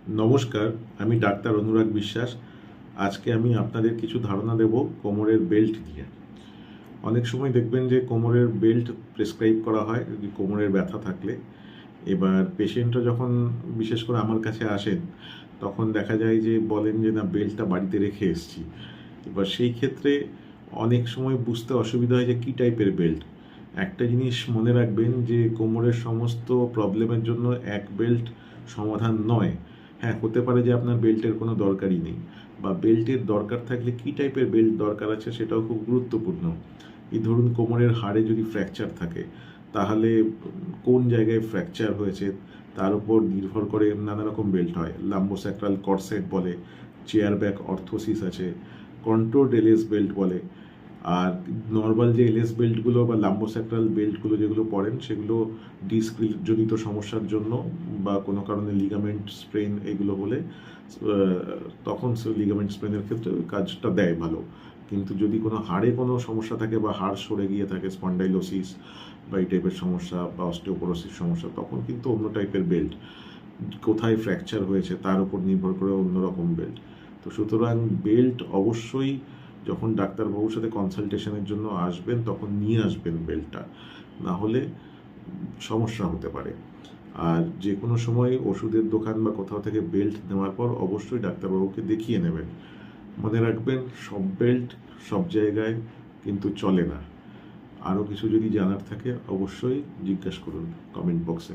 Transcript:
নমস্কার, আমি ডাক্তার অনুরাগ বিশ্বাস। আজকে আমি আপনাদের কিছু ধারণা দেব কোমরের বেল্ট নিয়ে। অনেক সময় দেখবেন যে কোমরের বেল্ট প্রেসক্রাইব করা হয় যদি কোমরের ব্যথা থাকলে। এবার পেশেন্টরা যখন বিশেষ করে আমার কাছে আসেন, তখন দেখা যায় যে বলেন যে না, বেল্টটা বাড়িতে রেখে এসেছি। এবার সেই ক্ষেত্রে অনেক সময় বুঝতে অসুবিধা হয় যে কী টাইপের বেল্ট। একটা জিনিস মনে রাখবেন যে কোমরের সমস্ত প্রবলেমের জন্য এক বেল্ট সমাধান নয়। হ্যাঁ, হতে পারে যে আপনার বেল্টের কোনো দরকারই নেই, বা বেল্টের দরকার থাকলে কী টাইপের বেল্ট দরকার আছে সেটাও খুব গুরুত্বপূর্ণ। এই ধরুন, কোমরের হাড়ে যদি ফ্র্যাকচার থাকে, তাহলে কোন জায়গায় ফ্র্যাকচার হয়েছে তার উপর নির্ভর করে নানা রকম বেল্ট হয়। লাম্বোস্যাক্রাল কর্সেট বলে, চেয়ার ব্যাক অর্থোসিস আছে, কন্ট্রোলড এলএস বেল্ট বলে। আর নর্মাল যে এলএস বেল্টগুলো বা লাম্বোস্যাক্রাল বেল্টগুলো যেগুলো পড়েন, সেগুলো ডিস্ক জনিত সমস্যার জন্য বা কোনো কারণে লিগামেন্ট স্প্রেন এগুলো হলে তখন লিগামেন্ট স্প্রেনের ক্ষেত্রে কাজটা দেয় ভালো। কিন্তু যদি কোনো হাড়ে কোনো সমস্যা থাকে বা হাড় সরে গিয়ে থাকে, স্পন্ডাইলোসিস বা এই টাইপের সমস্যা বা অস্টিওপোরোসিস সমস্যা, তখন কিন্তু অন্য টাইপের বেল্ট, কোথায় ফ্র্যাকচার হয়েছে তার উপর নির্ভর করে অন্যরকম বেল্ট। তো সুতরাং বেল্ট অবশ্যই যখন ডাক্তারবাবুর সাথে কনসালটেশনের জন্য আসবেন তখন নিয়ে আসবেন বেল্টটা, না হলে সমস্যা হতে পারে। আর যে কোনো সময় ওষুধের দোকান বা কোথাও থেকে বেল্ট নেওয়ার পর অবশ্যই ডাক্তারবাবুকে দেখিয়ে নেবেন। মনে রাখবেন, সব বেল্ট সব জায়গায় কিন্তু চলে না। আরও কিছু যদি জানার থাকে অবশ্যই জিজ্ঞাসা করুন কমেন্ট বক্সে।